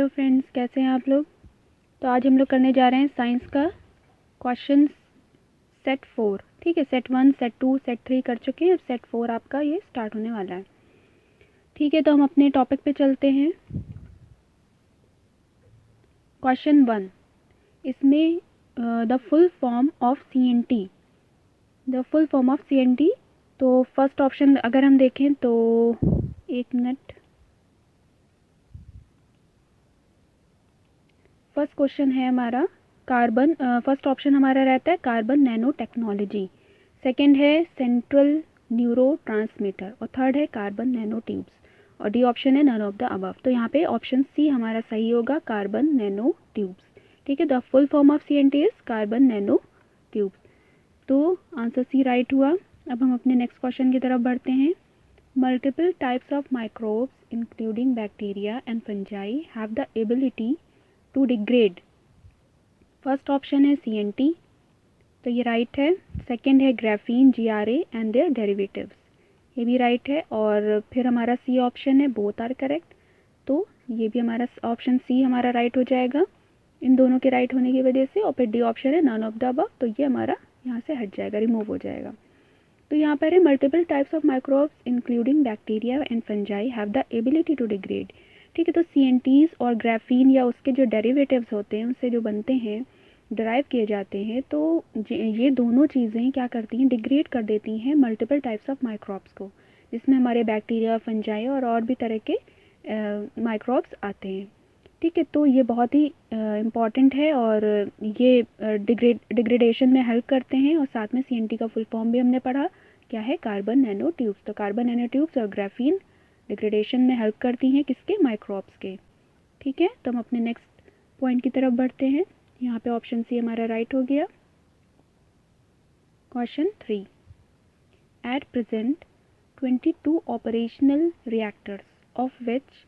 Hello friends, कैसे हैं आप लोग। तो आज हम लोग करने जा रहे हैं साइंस का क्वेश्चन सेट 4। ठीक है, सेट 1, सेट 2, सेट 3 कर चुके हैं। अब सेट 4 आपका ये स्टार्ट होने वाला है। ठीक है, तो हम अपने टॉपिक पे चलते हैं। क्वेश्चन 1, इसमें the full form of CNT, the full form of CNT। तो फर्स्ट ऑप्शन अगर हम देखें तो एक मिनट, फर्स्ट क्वेश्चन है हमारा कार्बन, फर्स्ट ऑप्शन हमारा रहता है कार्बन नैनो टेक्नोलॉजी, सेकंड है सेंट्रल न्यूरो ट्रांसमीटर और थर्ड है कार्बन नैनो ट्यूब्स और डी ऑप्शन है नन ऑफ द अबव। तो यहाँ पे ऑप्शन सी हमारा सही होगा, कार्बन नैनो ट्यूब्स। ठीक है, the full form of CNT is carbon nano tubes. तो आंसर सी राइट हुआ। अब हम अपने नेक्स्ट क्वेश्चन की तरफ बढ़ते हैं। Multiple types of microbes including bacteria and fungi have the ability to degrade. First option है CNT, तो ये राइट है। सेकंड है graphene, GRA and their derivatives, ये भी राइट है। और फिर हमारा सी ऑप्शन है बोथ आर करेक्ट, तो ये भी हमारा ऑप्शन सी हमारा राइट हो जाएगा इन दोनों के राइट होने की वजह से। और फिर डी ऑप्शन है नन ऑफ द अबव, तो ये हमारा यहाँ से हट जाएगा, रिमूव हो जाएगा। तो यहाँ पर है multiple types of microbes including bacteria and fungi have the ability to degrade. ठीक है, तो CNTs और ग्राफीन या उसके जो डेरिवेटिव्स होते हैं, उनसे जो बनते हैं, डराइव किए जाते हैं, तो ये दोनों चीज़ें क्या करती हैं, डिग्रेड कर देती हैं मल्टीपल टाइप्स ऑफ माइक्रोब्स को, जिसमें हमारे बैक्टीरिया, फंजाई और भी तरह के माइक्रोब्स आते हैं। ठीक है, तो ये बहुत ही इम्पॉर्टेंट है और ये डिग्रेडेशन में हेल्प करते हैं। और साथ में CNT का फुल फॉर्म भी हमने पढ़ा, क्या है, कार्बन नैनो ट्यूब्स। तो कार्बन नैनो ट्यूब्स और ग्राफीन डिग्रेडेशन में हेल्प करती हैं किसके, माइक्रोब्स के। ठीक है, तो हम अपने नेक्स्ट पॉइंट की तरफ बढ़ते हैं। यहाँ पे ऑप्शन सी हमारा राइट हो गया। Question 3, at present 22 operational reactors of which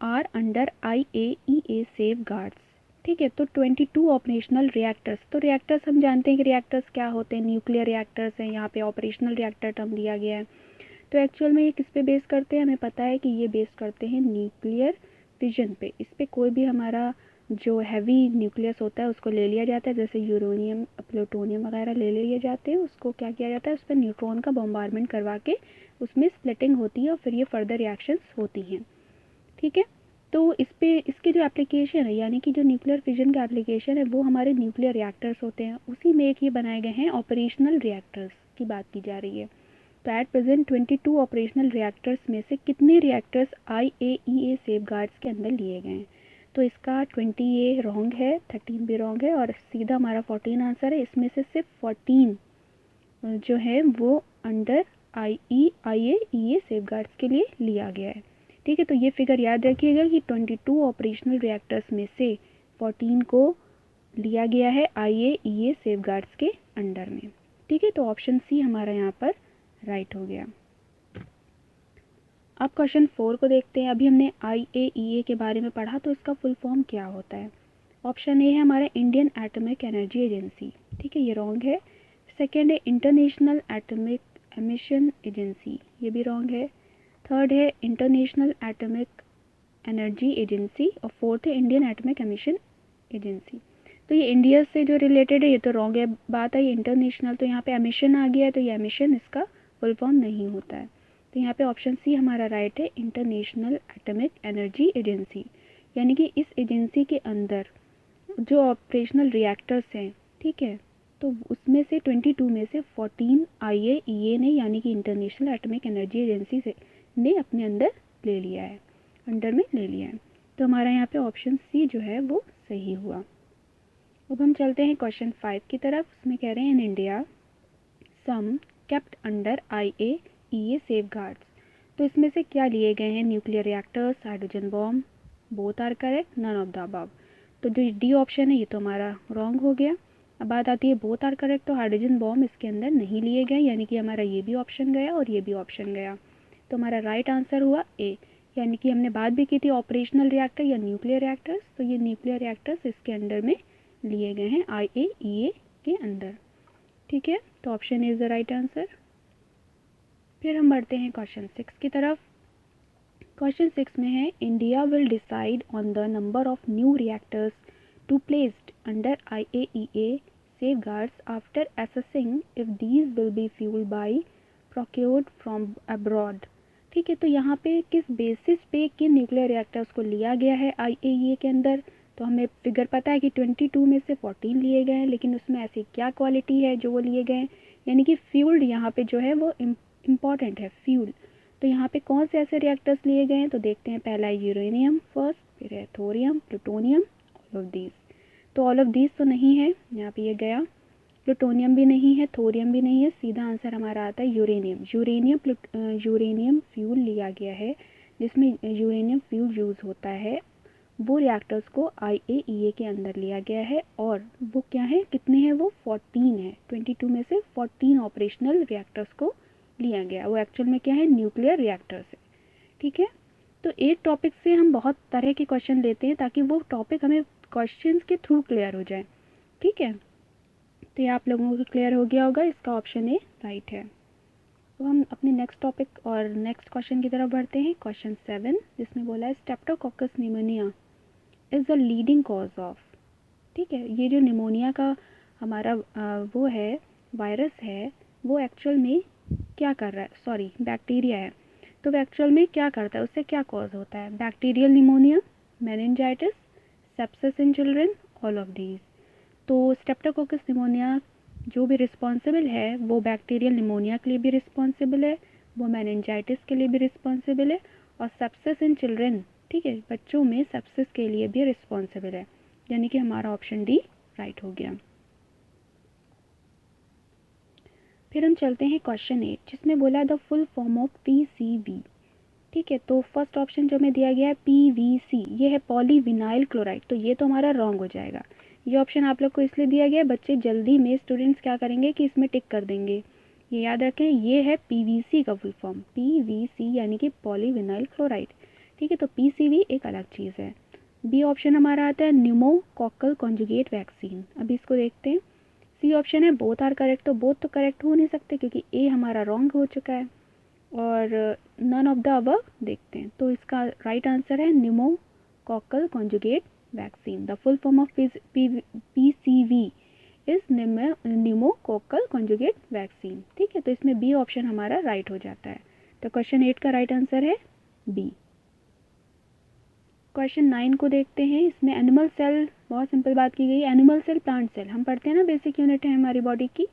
are under IAEA safeguards. ठीक है, तो 22 ऑपरेशनल रिएक्टर्स, तो रिएक्टर्स हम जानते हैं कि रिएक्टर्स क्या होते हैं, न्यूक्लियर रिएक्टर्स हैं। यहाँ पे ऑपरेशनल रिएक्टर टर्म दिया गया है। तो एक्चुअल में ये किस पे बेस करते हैं, हमें पता है कि ये बेस करते हैं न्यूक्लियर फिजन पे। इस पर कोई भी हमारा जो हैवी न्यूक्लियस होता है उसको ले लिया जाता है, जैसे यूरेनियम, प्लूटोनियम वगैरह ले लिए जाते हैं। उसको क्या किया जाता है, उस पर न्यूट्रॉन का बॉम्बार्डमेंट करवा के उसमें स्प्लिटिंग होती है और फिर ये फर्दर रिएक्शंस होती हैं। ठीक है, तो इस पे इसके जो एप्लीकेशन है, यानी कि जो न्यूक्लियर फिजन का एप्लीकेशन है, वो हमारे न्यूक्लियर रिएक्टर्स होते हैं। उसी में एक ये बनाए गए हैं ऑपरेशनल रिएक्टर्स की बात की जा रही है। तो एट प्रेजेंट 22 ऑपरेशनल रिएक्टर्स में से कितने रिएक्टर्स IAEA सेफ गार्ड्स के अंदर लिए गए हैं। तो इसका 20 ये रॉन्ग है, 13 भी रॉन्ग है और सीधा हमारा 14 आंसर है। इसमें से सिर्फ 14 जो है वो अंडर IAEA सेफ गार्ड्स के लिए लिया गया है। ठीक है, तो ये फिगर याद रखिएगा कि 22 ऑपरेशनल रिएक्टर्स में से 14 को लिया गया है IAEA सेफ गार्ड्स के अंडर में। ठीक है, तो ऑप्शन सी हमारा यहाँ पर राइट हो गया। अब क्वेश्चन 4 को देखते हैं। अभी हमने IAEA के बारे में पढ़ा, तो इसका फुल फॉर्म क्या होता है। ऑप्शन ए है हमारा इंडियन एटॉमिक एनर्जी एजेंसी। ठीक है, ये रॉन्ग है। सेकेंड है इंटरनेशनल एटॉमिक एमिशन एजेंसी, ये भी रॉन्ग है। थर्ड है इंटरनेशनल एटॉमिक एनर्जी एजेंसी और फोर्थ है इंडियन एटॉमिक एमिशन एजेंसी। तो ये इंडिया से जो रिलेटेड है, ये तो रॉन्ग है। बात आई इंटरनेशनल, तो यहाँ पे एमिशन आ गया है, तो ये एमिशन इसका फुल फॉर्म नहीं होता है। तो यहाँ पे ऑप्शन सी हमारा राइट है, इंटरनेशनल एटॉमिक एनर्जी एजेंसी। यानी कि इस एजेंसी के अंदर जो ऑपरेशनल रिएक्टर्स हैं, ठीक है, तो उसमें से 22 में से 14 IAEA ने, यानी कि इंटरनेशनल एटॉमिक एनर्जी एजेंसी से ने अपने अंदर ले लिया है, अंडर में ले लिया है। तो हमारा यहाँ पे ऑप्शन सी जो है वो सही हुआ। अब हम चलते हैं क्वेश्चन 5 की तरफ। उसमें कह रहे हैं in India some kept under IAEA safeguards. तो इसमें से क्या लिए गए हैं, nuclear reactors, hydrogen bomb, both are correct, none of the above. तो जो डी ऑप्शन है ये तो हमारा रॉन्ग हो गया। अब बात आती है बोथ आर करेक्ट, तो हाइड्रोजन बॉम्ब इसके अंदर नहीं लिए गए, यानी कि हमारा ये भी ऑप्शन गया और ये भी ऑप्शन गया। तो हमारा राइट आंसर हुआ ए। यानी कि हमने बात भी की थी ऑपरेशनल रिएक्टर या न्यूक्लियर रिएक्टर्स, तो ये न्यूक्लियर रिएक्टर्स इसके अंडर में लिए गए हैं IAEA के अंदर। ठीक है, तो option is the right answer. फिर हम बढ़ते हैं क्वेश्चन 6 की तरफ। क्वेश्चन 6 में है India will decide on the number of new reactors to placed under IAEA safeguards after assessing if these will be fueled by procured from abroad। ठीक है, तो यहाँ पे किस बेसिस पे किन न्यूक्लियर रिएक्टर्स को लिया गया है IAEA के अंदर। तो हमें फिगर पता है कि 22 में से 14 लिए गए हैं, लेकिन उसमें ऐसी क्या क्वालिटी है जो वो लिए गए हैं, यानी कि फ्यूल्ड यहाँ पे जो है वो इम्पॉर्टेंट है, फ्यूल। तो यहाँ पे कौन से ऐसे रिएक्टर्स लिए गए हैं, तो देखते हैं। पहला है यूरेनियम फर्स्ट, फिर है thorium, plutonium, all of these. तो ऑल ऑफ दीज तो नहीं है, यहाँ पे ये गया। प्लूटोनियम भी नहीं है, थोरियम भी नहीं है, सीधा आंसर हमारा आता है यूरेनियम। यूरेनियम फ्यूल लिया गया है, जिसमें यूरेनियम फ्यूल यूज़ होता है, वो रिएक्टर्स को IAEA के अंदर लिया गया है। और वो क्या है, कितने हैं वो, 14 है। 22 में से 14 ऑपरेशनल रिएक्टर्स को लिया गया। वो एक्चुअल में क्या है, न्यूक्लियर रिएक्टर्स है। ठीक है, तो एक टॉपिक से हम बहुत तरह के क्वेश्चन लेते हैं ताकि वो टॉपिक हमें क्वेश्चंस के थ्रू क्लियर हो जाए। ठीक है, तो ये आप लोगों को क्लियर हो गया होगा, इसका ऑप्शन ए राइट है। तो हम अपने नेक्स्ट टॉपिक और नेक्स्ट क्वेश्चन की तरफ बढ़ते हैं। क्वेश्चन 7 जिसमें बोला है Streptococcus pneumonia is the leading cause of. ठीक है, ये जो निमोनिया का हमारा वो है, वायरस है, वो एक्चुअल में क्या कर रहा है, सॉरी बैक्टीरिया है। तो वो एक्चुअल में क्या करता है, उससे क्या कॉज होता है, bacterial pneumonia, meningitis, sepsis in children, all of these. तो स्ट्रेप्टोकोकस निमोनिया जो भी रिस्पॉन्सिबल है वो बैक्टीरियल निमोनिया के लिए भी रिस्पॉन्सिबल है, वो मेनिंजाइटिस के लिए भी रिस्पॉन्सिबल है, और सेप्सिस इन चिल्ड्रन, ठीक है, बच्चों में सेप्सिस के लिए भी रिस्पॉन्सिबल है। यानी कि हमारा ऑप्शन डी राइट हो गया। फिर हम चलते हैं क्वेश्चन 8 जिसमें बोला है the full form of PCV। ठीक है, तो फर्स्ट ऑप्शन जो हमें दिया गया है PVC, ये है पॉलीविनाइल क्लोराइड, तो ये तो हमारा रॉन्ग हो जाएगा। ये ऑप्शन आप लोग को इसलिए दिया गया है, बच्चे जल्दी में स्टूडेंट्स क्या करेंगे कि इसमें टिक कर देंगे। ये याद रखें, ये है PVC का फुल फॉर्म, PVC यानी कि पॉलीविनाइल क्लोराइड। ठीक है, तो PCV एक अलग चीज़ है। बी ऑप्शन हमारा आता है न्यूमोकॉकल कॉन्जुगेट वैक्सीन। अभी इसको देखते हैं। सी ऑप्शन है बोथ आर करेक्ट, तो बोथ तो करेक्ट हो नहीं सकते क्योंकि ए हमारा रॉन्ग हो चुका है। और नन ऑफ द अबव देखते हैं, तो इसका राइट आंसर है pneumococcal conjugate vaccine. The full form of PCV is pneumococcal conjugate vaccine. ठीक है, तो इसमें बी ऑप्शन हमारा राइट हो जाता है। तो क्वेश्चन 8 का राइट आंसर है बी। क्वेश्चन 9 को देखते हैं। इसमें एनिमल सेल, बहुत सिंपल बात की गई है, एनिमल सेल, प्लांट सेल, हम पढ़ते हैं ना, बेसिक यूनिट है हमारी बॉडी की।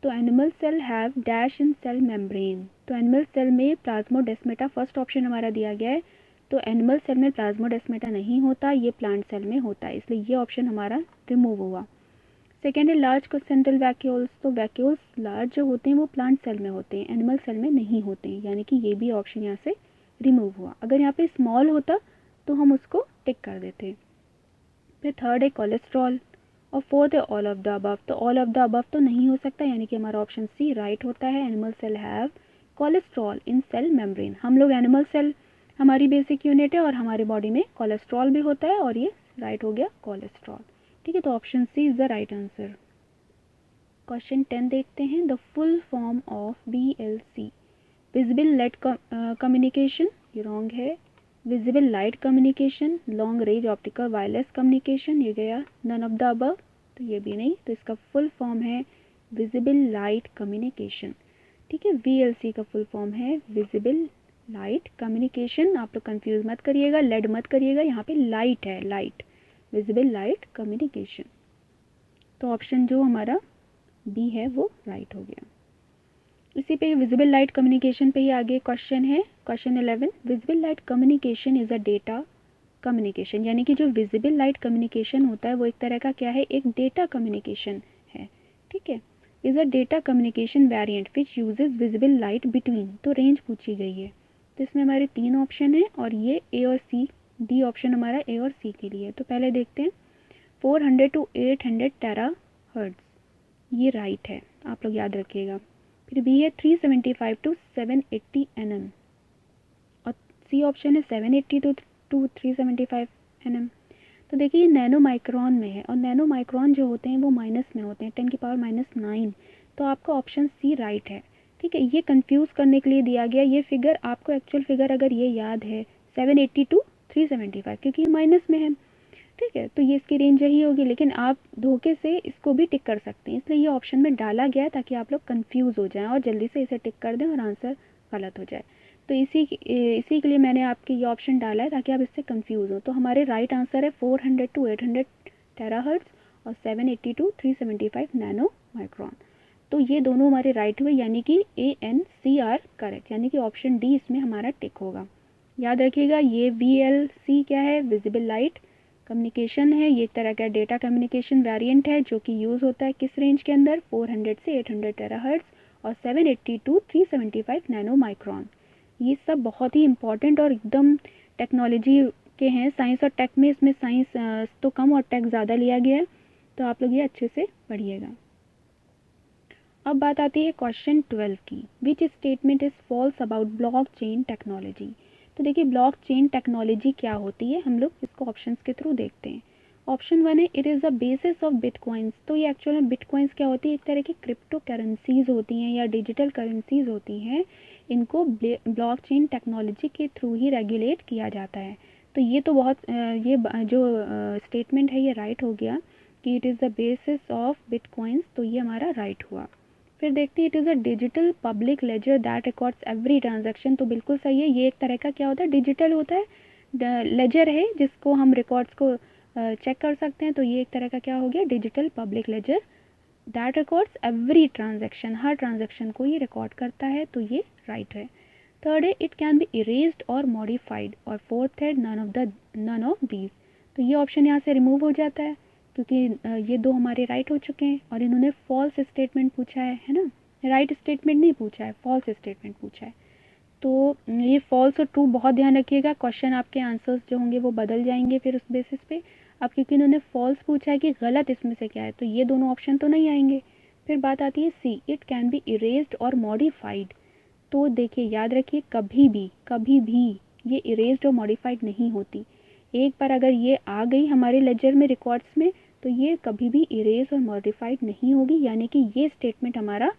तो animal cell have dash in cell membrane. तो एनिमल सेल में प्लाज्मोडेस्माटा फर्स्ट ऑप्शन हमारा दिया गया है। तो एनिमल सेल में प्लाज्मोडेस्माटा नहीं होता, ये प्लांट सेल में होता है, इसलिए ये ऑप्शन हमारा रिमूव हुआ। सेकेंड है लार्ज सेंट्रल वैक्यूल्स। तो वैक्यूल्स लार्ज जो होते हैं वो प्लांट सेल में होते हैं, एनिमल सेल में नहीं होते हैं, यानी कि ये भी ऑप्शन यहाँ से रिमूव हुआ। अगर यहाँ पे स्मॉल होता तो हम उसको टिक कर देते। फिर थर्ड है कोलेस्ट्रॉल, और फोर्थ है ऑल ऑफ द अबव। तो ऑल ऑफ द अबव तो नहीं हो सकता, यानी कि हमारा ऑप्शन सी राइट होता है। Animal cell have cholesterol in cell membrane. हम लोग एनिमल सेल हमारी बेसिक यूनिट है और हमारे बॉडी में कोलेस्ट्रॉल भी होता है, और ये राइट हो गया कोलेस्ट्रॉल। ठीक है, तो option C is the right answer. Question 10 देखते हैं। The full form of VLC, visible light communication, ये रॉन्ग है। Visible light communication, long range optical wireless communication, ये गया नन ऑफ द अबव, तो ये भी नहीं। तो इसका फुल फॉर्म है विजिबल लाइट कम्युनिकेशन। ठीक है, VLC का फुल फॉर्म है विजिबल लाइट कम्युनिकेशन। आप लोग कंफ्यूज मत करिएगा, लेड मत करिएगा, यहाँ पे लाइट है, लाइट, विजिबल लाइट कम्युनिकेशन। तो ऑप्शन जो हमारा बी है वो राइट हो गया। इसी पे विजिबल लाइट कम्युनिकेशन पे ही आगे क्वेश्चन है। Question 11, visible light communication is a data communication. यानी कि जो विजिबल लाइट कम्युनिकेशन होता है वो एक तरह का क्या है, एक डेटा कम्युनिकेशन है। ठीक है, is a data communication variant which uses visible light between. तो रेंज पूछी गई है, तो इसमें हमारे 3 ऑप्शन है और ये ए और सी, डी ऑप्शन हमारा ए और सी के लिए। तो पहले देखते हैं 400 to 800 टेरा हर्ट्ज, ये राइट है, आप लोग याद रखिएगा। फिर बी है 375 to 780 nm, और सी ऑप्शन है 780 to 375 nm। तो देखिए ये नैनो माइक्रोन में है, और नैनो माइक्रोन जो होते हैं वो माइनस में होते हैं, 10⁻⁹। तो आपका ऑप्शन सी राइट है। ठीक है, ये कंफ्यूज करने के लिए दिया गया। ये फिगर आपको एक्चुअल फिगर अगर ये याद है 780 to 375, क्योंकि ये माइनस में है, ठीक है, तो ये इसकी रेंज यही होगी, लेकिन आप धोखे से इसको भी टिक कर सकते हैं, इसलिए ये ऑप्शन में डाला गया है ताकि आप लोग कंफ्यूज हो जाएं और जल्दी से इसे टिक कर दें और आंसर गलत हो जाए। तो इसी के लिए मैंने आपके ये ऑप्शन डाला है ताकि आप इससे कंफ्यूज हो। तो हमारे राइट आंसर है 400 to 800 टेराहर्ट्ज और 780 to 375 नैनो माइक्रोन। तो ये दोनों हमारे राइट हुए, यानी कि A N C R correct, यानी कि ऑप्शन डी इसमें हमारा टिक होगा। याद रखिएगा ये VLC क्या है, विजिबल लाइट कम्युनिकेशन है, ये एक तरह का डेटा कम्युनिकेशन वेरिएंट है जो कि यूज़ होता है किस रेंज के अंदर, 400 से 800 टेराहर्ट्ज और 780 to 375 नैनो माइक्रोन। ये सब बहुत ही इंपॉर्टेंट और एकदम टेक्नोलॉजी के हैं। साइंस और टेक में इसमें साइंस तो कम और टेक ज़्यादा लिया गया है, तो आप लोग ये अच्छे से पढ़िएगा। अब बात आती है क्वेश्चन 12 की, which statement is false about blockchain technology. तो देखिए ब्लॉकचेन टेक्नोलॉजी क्या होती है, हम लोग इसको ऑप्शंस के थ्रू देखते हैं। ऑप्शन 1 है it is the basis of bitcoins. तो ये एक्चुअल में बिटकॉइंस क्या होती है, एक तरह की क्रिप्टो करेंसीज होती हैं या डिजिटल करेंसीज होती हैं, इनको ब्लॉकचेन टेक्नोलॉजी के थ्रू ही रेगुलेट किया जाता है। तो ये तो बहुत ये जो स्टेटमेंट है ये राइट हो गया कि it is the basis of bitcoins, तो ये हमारा राइट हुआ। फिर देखते हैं it is a digital public ledger that records every transaction. तो बिल्कुल सही है, ये एक तरह का क्या होता है, डिजिटल होता है, लेजर है जिसको हम रिकॉर्ड्स को चेक कर सकते हैं। तो ये एक तरह का क्या हो गया, digital public ledger that records every transaction, हर ट्रांजैक्शन को ये रिकॉर्ड करता है, तो ये राइट है। थर्ड है इट कैन बी इरेज्ड और मॉडिफाइड, और फोर्थ है नन ऑफ दीज। तो ये ऑप्शन यहाँ से रिमूव हो जाता है क्योंकि ये दो हमारे राइट हो चुके हैं और इन्होंने फॉल्स स्टेटमेंट पूछा है ना, राइट स्टेटमेंट नहीं पूछा है, फॉल्स स्टेटमेंट पूछा है। तो ये फॉल्स और ट्रू बहुत ध्यान रखिएगा, क्वेश्चन आपके आंसर्स जो होंगे वो बदल जाएंगे फिर उस बेसिस पे। अब क्योंकि इन्होंने फॉल्स पूछा है कि गलत इसमें से क्या है, तो ये दोनों ऑप्शन तो नहीं आएंगे। फिर बात आती है सी, इट कैन बी इरेज्ड और मॉडिफाइड। तो देखिए याद रखिए कभी भी ये इरेज्ड और मॉडिफाइड नहीं होती। एक बार अगर ये आ गई हमारे लेजर में रिकॉर्ड्स में तो ये कभी भी इरेज और मॉडिफाइड नहीं होगी, यानी कि ये स्टेटमेंट हमारा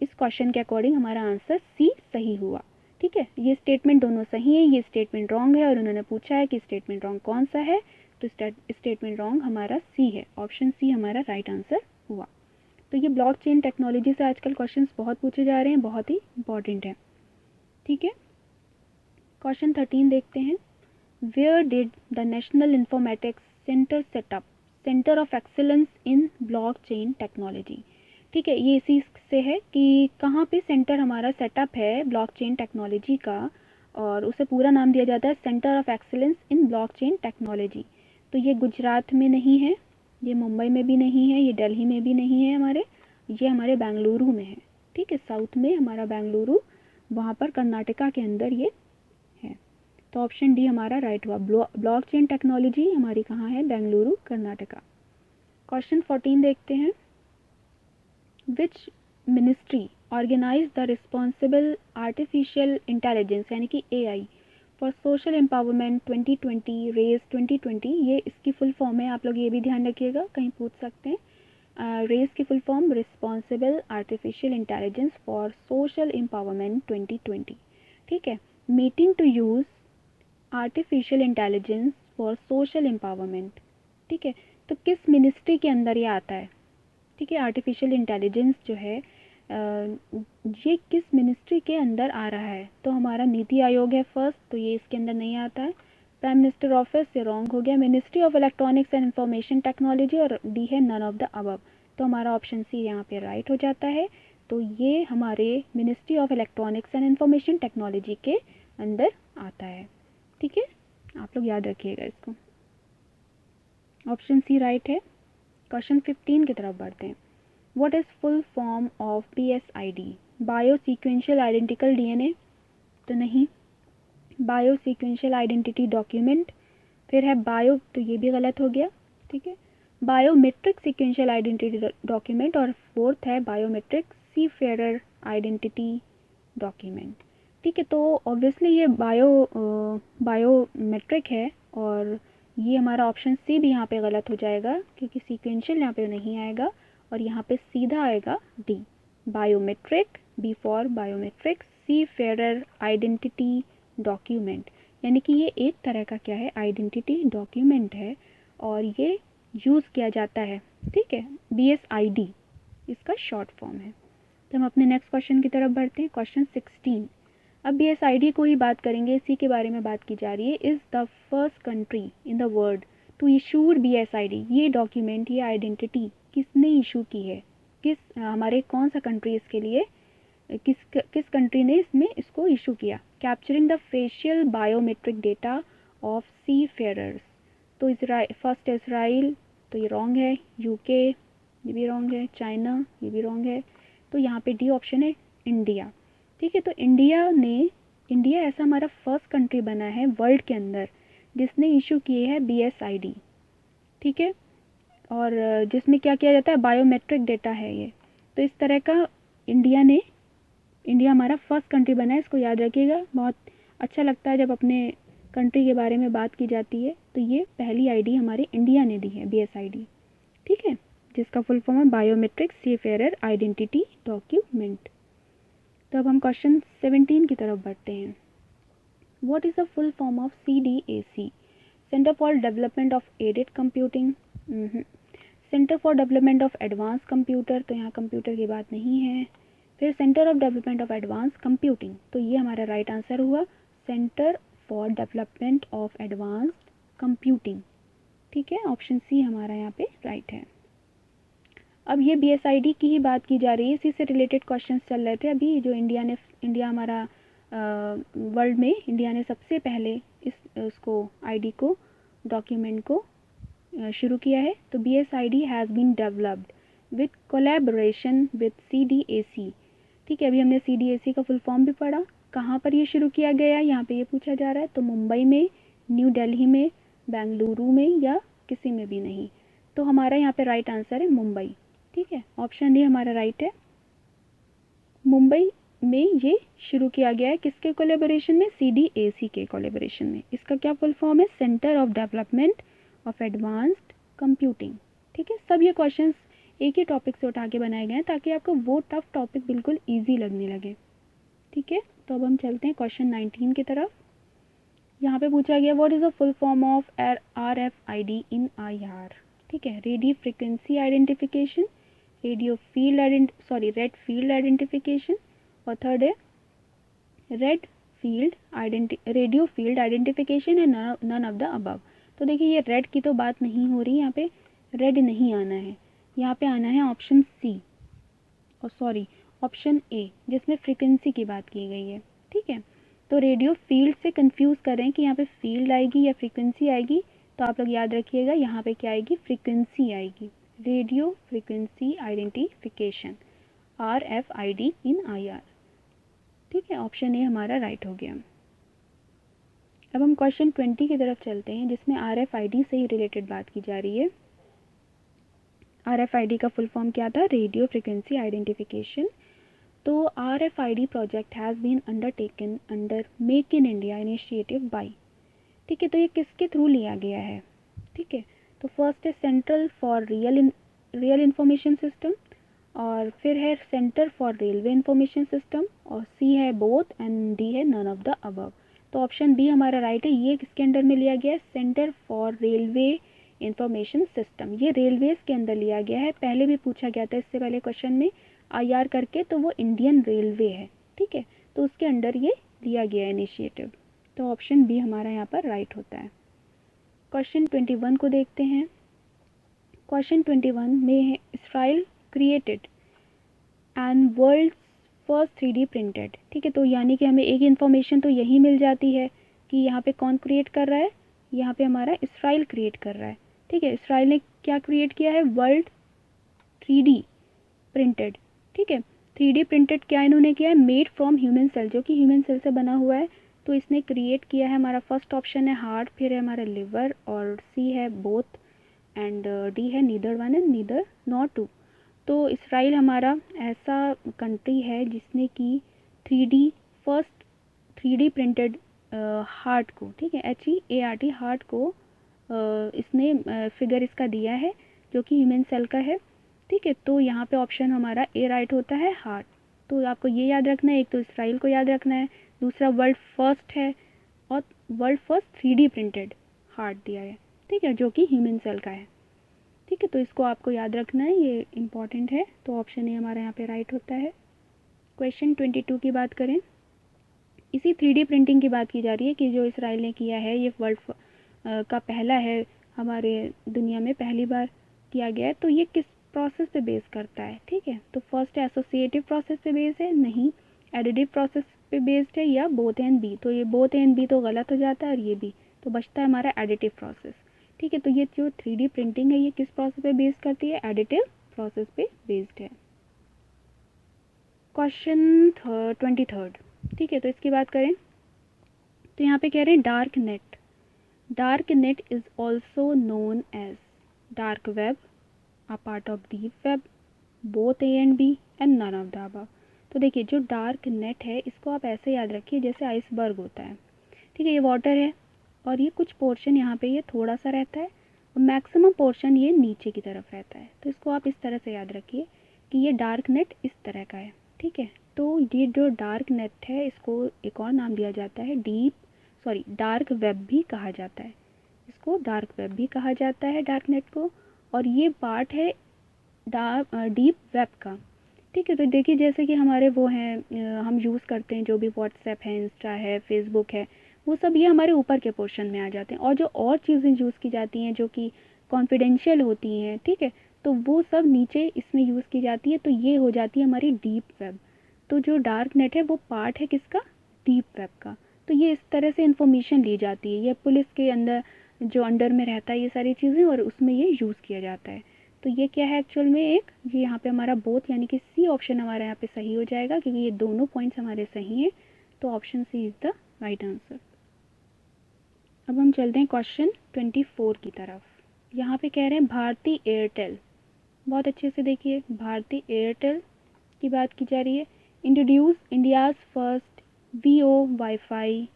इस क्वेश्चन के अकॉर्डिंग हमारा आंसर सी सही हुआ। ठीक है, ये स्टेटमेंट दोनों सही है, ये स्टेटमेंट रॉन्ग है और उन्होंने पूछा है कि स्टेटमेंट रॉन्ग कौन सा है, तो स्टेटमेंट रॉन्ग हमारा सी है, ऑप्शन सी हमारा राइट आंसर हुआ। तो ये ब्लॉकचेन टेक्नोलॉजी से आजकल क्वेश्चंस बहुत पूछे जा रहे हैं, बहुत ही इंपॉर्टेंट है। ठीक है, क्वेश्चन 13 देखते हैं। Where did the National Informatics Centre setup centre of excellence in blockchain technology. ठीक है, ये इसी से है कि कहाँ पे सेंटर हमारा सेटअप है ब्लॉकचेन टेक्नोलॉजी का, और उसे पूरा नाम दिया जाता है centre of excellence in blockchain technology. तो ये गुजरात में नहीं है, ये मुंबई में भी नहीं है, ये दिल्ली में भी नहीं है हमारे, ये हमारे बेंगलुरु में है। ठीक है, साउथ में हमारा बेंगलुरु, वहाँ पर कर्नाटका के अंदर ये है। तो ऑप्शन डी हमारा राइट हुआ, ब्लॉकचेन टेक्नोलॉजी हमारी कहाँ है, बेंगलुरु कर्नाटका। क्वेश्चन 14 देखते हैं। Which ministry organise the responsible artificial intelligence यानी कि AI for social empowerment 2020 RAISE 2020, ये इसकी फुल फॉर्म है, आप लोग ये भी ध्यान रखिएगा, कहीं पूछ सकते हैं। रेज की full form responsible artificial intelligence for social empowerment 2020। ठीक है, meeting to use artificial intelligence for social empowerment. ठीक है, तो किस मिनिस्ट्री के अंदर ये आता है। ठीक है, आर्टिफिशियल इंटेलिजेंस जो है ये किस मिनिस्ट्री के अंदर आ रहा है, तो हमारा नीति आयोग है फर्स्ट, तो ये इसके अंदर नहीं आता है। प्राइम मिनिस्टर ऑफिस, ये रॉन्ग हो गया। Ministry of electronics and information technology, और डी है नन ऑफ द अबव, तो हमारा ऑप्शन सी यहाँ पे राइट हो जाता है। तो ये हमारे ministry of electronics and information technology के अंदर आता है। ठीक है, आप लोग याद रखिएगा इसको, ऑप्शन सी राइट है। क्वेश्चन 15 की तरफ बढ़ते हैं। What is full form of BSID, bio sequential identical DNA, तो नहीं। बायो सीक्वेंशियल आइडेंटिटी डॉक्यूमेंट, फिर है बायो, तो ये भी गलत हो गया। ठीक है, बायोमेट्रिक सीक्वेंशियल आइडेंटिटी डॉक्यूमेंट, और फोर्थ है बायोमेट्रिक सीफेरर आइडेंटिटी डॉक्यूमेंट। ठीक है, तो ऑब्वियसली ये बायोमेट्रिक है, और ये हमारा ऑप्शन सी भी यहाँ पे गलत हो जाएगा क्योंकि सीक्वेंशियल यहाँ पे नहीं आएगा और यहाँ पे सीधा आएगा D biometric, B for biometric, C फेरर आइडेंटिटी डॉक्यूमेंट। यानी कि ये एक तरह का क्या है, आइडेंटिटी डॉक्यूमेंट है और ये यूज़ किया जाता है, ठीक है। BSID इसका शॉर्ट फॉर्म है। तो हम अपने नेक्स्ट क्वेश्चन की तरफ बढ़ते हैं, क्वेश्चन 16। अब BSID को ही बात करेंगे, इसी के बारे में बात की जा रही है। Is the first country in the world to issue BSID। ये डॉक्यूमेंट, ये आइडेंटिटी किसने इशू की है, हमारे कौन सा कंट्री इसके लिए, किस कंट्री ने इसको इशू किया। Capturing the facial biometric data of C farers first Israel, तो ये रॉन्ग है। UK ये भी रॉन्ग है। चाइना ये भी रॉन्ग है। तो यहाँ पे डी ऑप्शन है इंडिया, ठीक है। तो इंडिया ऐसा हमारा फर्स्ट कंट्री बना है वर्ल्ड के अंदर जिसने इशू किए हैं BSID, ठीक है। और जिसमें क्या किया जाता है, बायोमेट्रिक डेटा है ये। तो इस तरह का इंडिया हमारा फर्स्ट कंट्री बना है, इसको याद रखिएगा। बहुत अच्छा लगता है जब अपने कंट्री के बारे में बात की जाती है। तो ये पहली ID हमारे इंडिया ने दी है, BSID, ठीक है, जिसका फुल फॉर्म है बायोमेट्रिक सीफेरर आइडेंटिटी डॉक्यूमेंट। तो अब हम क्वेश्चन 17 की तरफ बढ़ते हैं। What is the full form of CDAC? Centre for development of aided computing, centre for development of advance computer, तो यहाँ कंप्यूटर की बात नहीं है। फिर centre of development of advance computing, तो ये हमारा राइट आंसर हुआ, centre for development of advance computing, ठीक है। ऑप्शन सी हमारा यहाँ पे राइट है। अब ये BSID की ही बात की जा रही है, इसी से रिलेटेड क्वेश्चंस चल रहे थे अभी। जो इंडिया हमारा वर्ल्ड में इंडिया ने सबसे पहले उसको ID को, डॉक्यूमेंट को शुरू किया है। तो BSID has been developed with collaboration with CDAC, ठीक है। अभी हमने CDAC का फुल फॉर्म भी पढ़ा। कहाँ पर ये शुरू किया गया, यहाँ पे ये पूछा जा रहा है। तो मुंबई में, न्यू दिल्ली में, बेंगलुरु में या किसी में भी नहीं। तो हमारा यहाँ पे राइट आंसर है मुंबई, ठीक है। ऑप्शन डी हमारा राइट है, मुंबई में ये शुरू किया गया है। किसके कोलैबोरेशन में, CDAC के कोलैबोरेशन में। इसका क्या फुल फॉर्म है, centre of development of advanced computing, ठीक है। सब ये क्वेश्चंस एक ही टॉपिक से उठा के बनाए गए हैं ताकि आपको वो टफ टॉपिक बिल्कुल ईजी लगने लगे, ठीक है। तो अब हम चलते हैं क्वेश्चन 19 की तरफ। यहाँ पे पूछा गया what is the full form of RFID in IR, ठीक है। Radio frequency identification, red field identification, और थर्ड है radio field identification and none of the above. तो देखिए ये रेड की तो बात नहीं हो रही, यहाँ पे रेड नहीं आना है, यहाँ पे आना है ऑप्शन सी, और ऑप्शन ए, जिसमें फ्रीक्वेंसी की बात की गई है, ठीक है। तो रेडियो फील्ड से कंफ्यूज कर रहे हैं कि यहाँ पे फील्ड आएगी या फ्रीक्वेंसी आएगी। तो आप लोग याद रखिएगा, यहाँ पे क्या आएगी, फ्रीक्वेंसी आएगी। Radio frequency identification, RFID in IR, ठीक है। ऑप्शन ए हमारा राइट हो गया। अब हम क्वेश्चन 20 की तरफ चलते हैं, जिसमें RFID से ही रिलेटेड बात की जा रही है। RFID का फुल फॉर्म क्या था, रेडियो फ्रीक्वेंसी आइडेंटिफिकेशन। तो RFID project has been undertaken under make in India initiative by, ठीक है। तो ये किसके थ्रू लिया गया है, ठीक है। तो फर्स्ट है central for real information system, और फिर है centre for railway information system, और सी है बोथ, एंड डी है नन ऑफ द अबव। तो ऑप्शन बी हमारा राइट है। ये किसके अंडर में लिया गया है, centre for railway information system. ये रेलवेज के अंदर लिया गया है। पहले भी पूछा गया था इससे पहले क्वेश्चन में IR करके, तो वो इंडियन रेलवे है, ठीक है। तो उसके अंडर ये लिया गया इनिशिएटिव। तो ऑप्शन बी हमारा यहाँ पर राइट होता है। क्वेश्चन 21 को देखते हैं। क्वेश्चन 21 में है Israel created and world first 3D printed, ठीक है। तो यानी कि हमें एक इन्फॉर्मेशन तो यही मिल जाती है कि यहाँ पे कौन क्रिएट कर रहा है, यहाँ पे हमारा इसराइल क्रिएट कर रहा है, ठीक है। इसराइल ने क्या क्रिएट किया है, वर्ल्ड 3D प्रिंटेड, ठीक है। 3D प्रिंटेड क्या इन्होंने किया है, मेड फ्रॉम ह्यूमन सेल, जो कि ह्यूमन सेल से बना हुआ है। तो इसने क्रिएट किया है, हमारा फर्स्ट ऑप्शन है हार्ट, फिर है हमारा लिवर, और सी है बोथ, एंड डी है neither one and neither not two. तो इसराइल हमारा ऐसा कंट्री है जिसने कि 3D प्रिंटेड हार्ट को, ठीक है, HEART हार्ट को इसने फिगर इसका दिया है जो कि ह्यूमन सेल का है। ठीक है, तो यहाँ पे ऑप्शन हमारा ए राइट होता है, हार्ट। तो आपको ये याद रखना है, एक तो इसराइल को याद रखना है, दूसरा वर्ल्ड फर्स्ट है और world first 3D printed heart दिया है, ठीक है, जो कि ह्यूमन सेल का है। ठीक है, तो इसको आपको याद रखना है, ये इम्पॉर्टेंट है। तो ऑप्शन ए हमारा यहाँ पे राइट होता है। क्वेश्चन 22 की बात करें, इसी 3D प्रिंटिंग की बात की जा रही है कि जो इसराइल ने किया है, ये वर्ल्ड का पहला है, हमारे दुनिया में पहली बार किया गया है। तो ये किस प्रोसेस पे बेस करता है? ठीक है, तो फर्स्ट है एसोसिएटिव प्रोसेस पे बेस है, नहीं एडिटिव प्रोसेस पे बेस्ड है, या बोथ एंड बी। तो ये बोथ एंड बी तो गलत हो जाता है और ये भी, तो बचता है हमारा एडिटिव प्रोसेस। ठीक है, तो ये जो 3D प्रिंटिंग है ये किस प्रोसेस पे बेस करती है? एडिटिव प्रोसेस पे बेस्ड है। क्वेश्चन 23, ठीक है, तो इसकी बात करें तो यहाँ पे कह रहे हैं dark net. Dark net is also known as dark web, a part of deep web, both A and B and none of the above. तो देखिए, जो डार्क नेट है इसको आप ऐसे याद रखिए जैसे आइसबर्ग होता है। ठीक है, ये वाटर है और ये कुछ पोर्शन यहाँ पे ये थोड़ा सा रहता है और मैक्सिमम पोर्शन ये नीचे की तरफ रहता है। तो इसको आप इस तरह से याद रखिए कि ये डार्क नेट इस तरह का है। ठीक है, तो ये जो डार्क नेट है इसको एक और नाम दिया जाता है डार्क वेब भी कहा जाता है। इसको डार्क वेब भी कहा जाता है डार्क नेट को, और ये पार्ट है डीप वेब का। ठीक है, तो देखिए जैसे कि हमारे वो हैं, हम यूज़ करते हैं जो भी व्हाट्सएप है, इंस्टा है, फेसबुक है, वो सब ये हमारे ऊपर के पोर्शन में आ जाते हैं। और जो और चीज़ें यूज़ की जाती हैं जो कि कॉन्फिडेंशियल होती हैं, ठीक है, तो वो सब नीचे इसमें यूज़ की जाती है। तो ये हो जाती है हमारी डीप वेब। तो जो डार्क नेट है वो पार्ट है किसका? डीप वेब का। तो ये इस तरह से इंफॉर्मेशन ली जाती है, ये पुलिस के अंदर जो अंडर में रहता है ये सारी चीज़ें, और उसमें ये यूज़ किया जाता है। तो ये क्या है एक्चुअल में ये यहाँ पे हमारा बोथ, यानी कि सी ऑप्शन हमारा यहाँ पे सही हो जाएगा, क्योंकि ये दोनों पॉइंट्स हमारे सही हैं। तो option C is the right answer. अब हम चलते हैं क्वेश्चन 24 की तरफ। यहाँ पे कह रहे हैं भारती एयरटेल, बहुत अच्छे से देखिए, भारती एयरटेल की बात की जा रही है। Introduce India's first VoWiFi.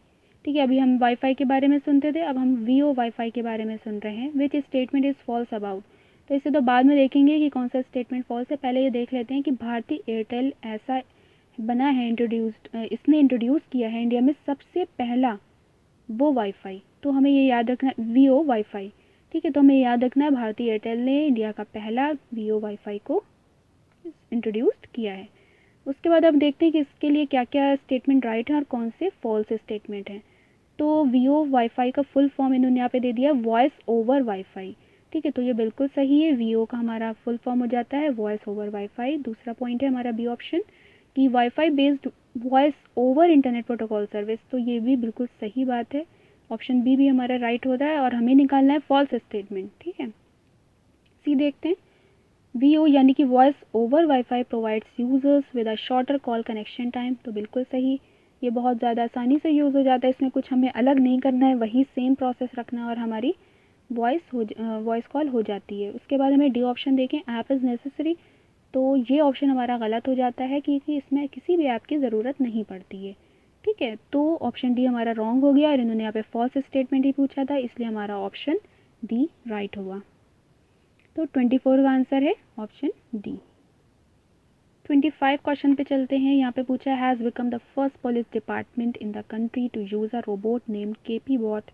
ठीक है, अभी हम वाईफाई के बारे में सुनते थे, अब हम वीओ वाईफाई के बारे में सुन रहे हैं। Which statement is false about. तो इसे तो बाद में देखेंगे कि कौन सा स्टेटमेंट फॉल्स है, पहले ये देख लेते हैं कि भारती एयरटेल ऐसा बना है, इसने इंट्रोड्यूस किया है इंडिया में सबसे पहला वो वाईफाई। तो हमें ये याद रखना है, वीओ वाईफाई। ठीक है, तो हमें याद रखना है भारती एयरटेल ने इंडिया का पहला वीओ वाईफाई को इंट्रोड्यूस किया है। उसके बाद अब देखते हैं कि इसके लिए क्या क्या स्टेटमेंट राइट है और कौन से फॉल्स स्टेटमेंट हैं। तो वीओ वाईफाई का फुल फॉर्म इन्होंने यहाँ पे दे दिया वॉइस ओवर वाईफाई। ठीक है, तो ये बिल्कुल सही है, वीओ का हमारा फुल फॉर्म हो जाता है वॉइस ओवर वाईफाई। दूसरा पॉइंट है हमारा बी ऑप्शन कि wifi based voice over internet protocol service. तो ये भी बिल्कुल सही बात है, ऑप्शन बी भी हमारा राइट होता है, और हमें निकालना है फॉल्स स्टेटमेंट। ठीक है, सी देखते हैं। वीओ यानी कि voice over wifi provides users with a shorter call connection time. तो बिल्कुल सही, ये बहुत ज़्यादा आसानी से यूज़ हो जाता है, इसमें कुछ हमें अलग नहीं करना है, वही सेम प्रोसेस रखना और हमारी वॉइस कॉल हो जाती है। उसके बाद हमें डी ऑप्शन देखें, ऐप इज़ नेसेसरी। तो ये ऑप्शन हमारा गलत हो जाता है क्योंकि इसमें किसी भी ऐप की ज़रूरत नहीं पड़ती है। ठीक है, तो ऑप्शन डी हमारा रॉन्ग हो गया, और इन्होंने यहाँ पे फॉल्स स्टेटमेंट ही पूछा था, इसलिए हमारा ऑप्शन डी राइट हुआ। तो 24 का आंसर है ऑप्शन डी। 25 क्वेश्चन पे चलते हैं। यहाँ पे पूछा has become the first police department in the country to use a robot named KP bot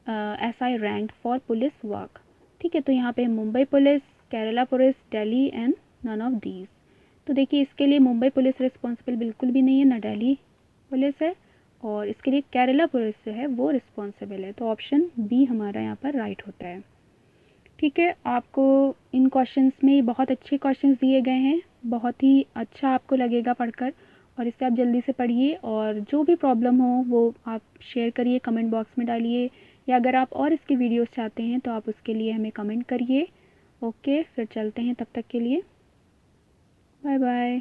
SI ranked for police work. ठीक है, तो यहाँ पे Mumbai police, Kerala police, Delhi and none of these. तो देखिए इसके लिए मुंबई पुलिस रिस्पॉन्सिबल बिल्कुल भी नहीं है, ना दिल्ली पुलिस है, और इसके लिए केरला पुलिस जो है वो रिस्पॉन्सिबल है। तो ऑप्शन बी हमारा यहाँ पर राइट होता है। ठीक है, आपको इन क्वेश्चंस में बहुत अच्छे क्वेश्चंस दिए गए हैं, बहुत ही अच्छा आपको लगेगा पढ़कर, और इसे आप जल्दी से पढ़िए, और जो भी प्रॉब्लम हो वो आप शेयर करिए, कमेंट बॉक्स में डालिए, या अगर आप और इसकी वीडियोस चाहते हैं तो आप उसके लिए हमें कमेंट करिए। ओके, फिर चलते हैं, तब तक के लिए बाय बाय।